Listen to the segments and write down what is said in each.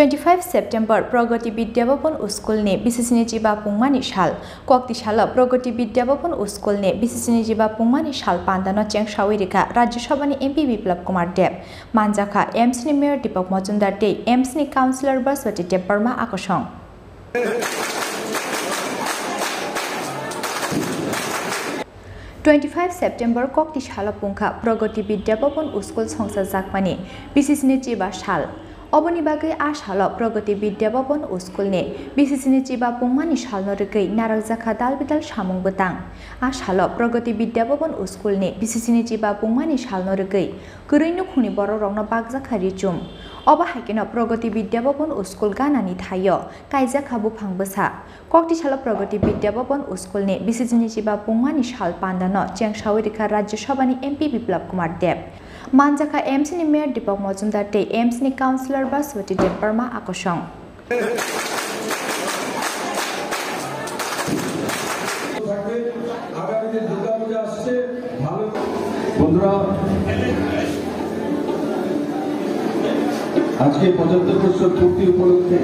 25 September प्रगति Vidyabhavan school ने BCC जिबा पुंगमानी साल कोक्ति साल प्रगति विद्याभवन स्कूल ने बीसीसी जिबा पुंगमानी साल पांदानो चेंगसावी रेखा राज्यसभा एमपी बिप्लब कुमार देव मानजाखा एम्स नि मेयर दीपक मजुमदार दे एम्स नि काउंसिलर बसवती देव बर्मा आकर्षण 25 सेप्टेम्बर कोक्ति साल पुंखा प्रगति विद्याभवन स्कूल संसार जाकमानी बीसीसी जिबा साल अबनि बागै आ साल प्रगति विद्याभवन स्कूल ने बीसीसी जिबा पुंगमानी साल नरकै नारकजाखा दालबिदाल सामुं बतां आ साल प्रगति विद्याभवन स्कूल ने बीसीसी जिबा पुंगमानी साल नरकै गरैनो खुनि बर रंनो बागजाखा रिजुम अब हाइकेन प्रगति विद्याभवन स्कूल गानानि थायो काइजाखा बुफां बसा कोक्ति साल प्रगति विद्याभवन स्कूल ने बीसीसी जिबा पुंगमानी साल पांदानो चेंगसावी रेखा राज्यसभानि एमपी बिप्लब कुमार देव मानजाखा एम्स नि मेयर दीपक मजुमदार दे एम्स नि काउंसिलर बसवती देव बर्मा आकर्षण বন্ধুরা আজকে 75 বছর পূর্তি উপলক্ষে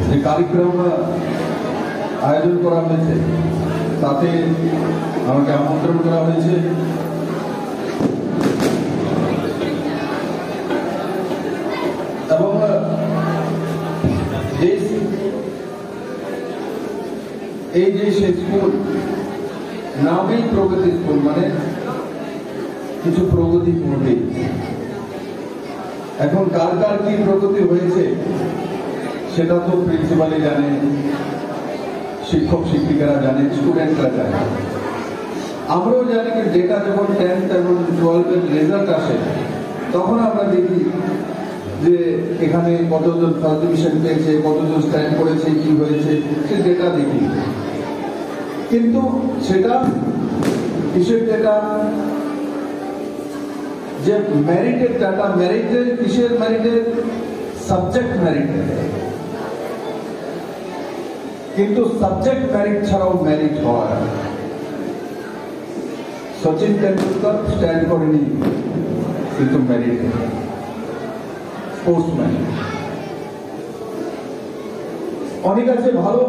যে কার্যক্রম আয়োজন করা হয়েছে তাতে আমাকে আমন্ত্রণ করা হয়েছে এবং এই যে স্কুল নামই প্রগতি স্কুল মানে কিছু প্রগতি করবে এখন কার কার কি প্রগতি হয়েছে সেটা তো প্রিন্সিপালই জানে শিক্ষক শিক্ষিকারা জানে স্টুডেন্টরা জানে আমরাও জানি যে ডেটা যখন 10th এবং 12th এর রেজাল্ট আসে তখন আমরা দেখি যে এখানে কতজন ফার্স্ট ডিভিশন পেয়েছে কতজন স্ট্যান্ড করেছে কি হয়েছে সে ডেটা দেখি কিন্তু সেটা কিসের ডেটা যে মেরিটের ডাটা মেরিটের কিসের মেরিটের সাবজেক্ট মেরিটের কিন্তু সাবজেক্ট মেরিট ছাড়াও মেরিট হয় সচিন তেন্ডুলকর স্ট্যান্ড করেনি কিন্তু মেরিট স্পোর্টসম্যান অনেক আছে ভালো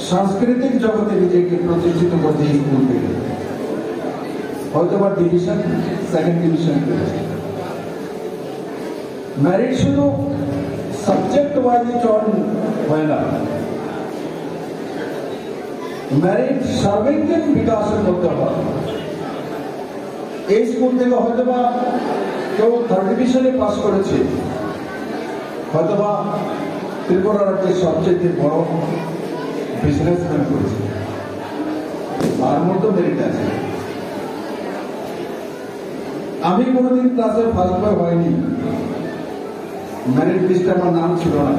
সাংস্কৃতিক জগতে নিজেকে প্রতিষ্ঠিত করতে স্কুল থেকে হয়তো বা ডিভিশন সেকেন্ড ডিভিশন মেরিট শুধু সাবজেক্ট ওয়াইজে চয়ন হয় না মেরিট সার্বিক বিকাশের মধ্যে হয় এই স্কুল থেকে হয়তো বা কেউ থার্ড ডিভিশনে পাস করেছে হয়তো বা ত্রিপুরা রাজ্যের সবচেয়ে বড় বিজনেসম্যান করেছে তার মতো মেরিট আছে আমি কোনোদিন ক্লাসে ফার্স্ট বয় হয়নি মেরিট লিস্টে আমার নাম ছিল না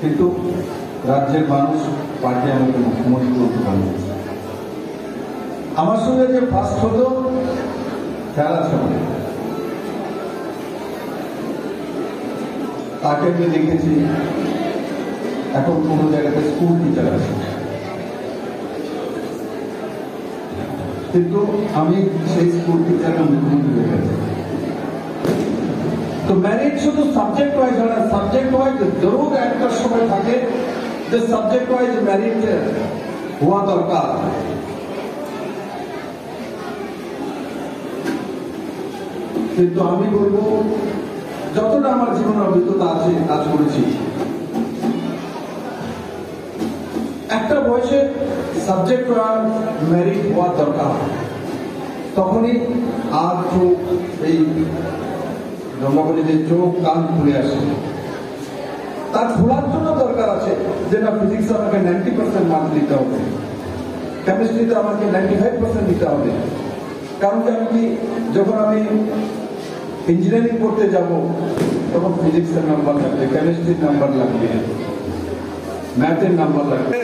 কিন্তু রাজ্যের মানুষ পার্টি আমাকে মুখ্যমন্ত্রী করতে পারছে আমার সঙ্গে যে ফার্স্ট হতো খেয়াল আছে তাকে আমি দেখেছি এখন কোন জায়গাতে স্কুল টিচার আছে কিন্তু আমি সেই স্কুল টিচারকে মুখ্যমন্ত্রী হয়ে গেছি তো মেরিট শুধু সাবজেক্ট ওয়াইজ হয় না সাবজেক্ট ওয়াইজ জরুর একটা সময় থাকে যে সাবজেক্ট ওয়াইজ মেরিট হওয়া দরকার কিন্তু আমি বলবো যতটা আমার জীবনের অভিজ্ঞতা আছে কাজ করেছি একটা বয়সে সাবজেক্ট ওয়াইজ মেরিট হওয়া দরকার তখনই আর চোখ এই জন্মগুলি যে চোখ কান খুলে আসে তার খোলার জন্য দরকার আছে যেটা ফিজিক্স আমাকে 90% মার্ক দিতে হবে কেমিস্ট্রিতে আমাকে 95% দিতে হবে কারণ কি যখন আমি ইঞ্জিনিয়ারিং করতে যাব তখন ফিজিক্সের নাম্বার লাগবে কেমিস্ট্রির নাম্বার লাগবে ম্যাথের নাম্বার লাগবে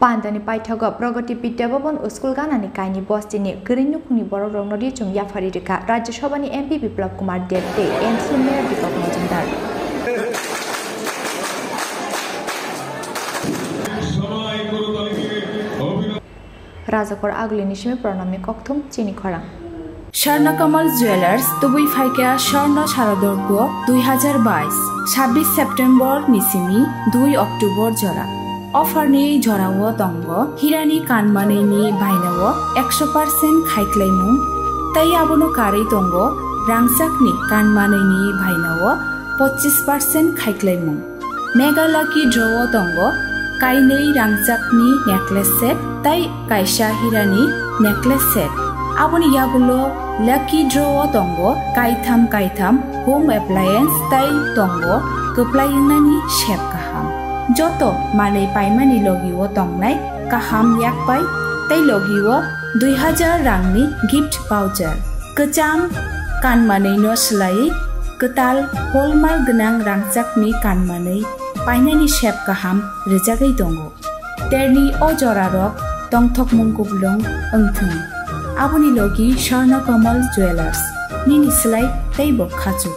पांदानि पाइथग प्रगति विद्याभवन स्कूल गानानि काइनि बस्तिनि गरैनुखुनि बर रंगनरि जुम याफारि रेखा राज्यसभानि एमपी बिप्लब कुमार देव एमसी मेयर दीपक मजुमदार রাজাকর আগলিনি সিমে প্রণামী ককথম চিনি খরাং স্বর্ণকমল জুয়েলার্স তুবুই ফাইকা স্বর্ণ শারদর্ঘ 2022 26 সেপ্টেম্বর নিসিমি 2 অক্টোবর জরা অফারনি জরাও দঙ্গ হিরানি কানমানেনি বাইনাও 100% খাইক্লাইমু তাই আবনো কারে দঙ্গ রাংসাকনি কানমানেনি বাইনাও 25% খাইক্লাইমু মেগা লাকি ড্রও দঙ্গ কাইনেই রাংসাকনি নেকলেস সেট তাই কাইসা হিরানি necklace set aboni yagulo lucky draw tongo kaitham home appliance tai tongo keplaingnani shep kaham joto manei paimani logiwo tongnai kaham yakpai tai logiwo 2000 rangni gift voucher kecham kanmanei no slai ketal hallmark gnang rangchakni kanmanei painani shep kaham rejagai tongo terni o jorarok tongthok mungkublong engthung aboni logi Swarna Kamal Jewelers nini slide tei bo khachu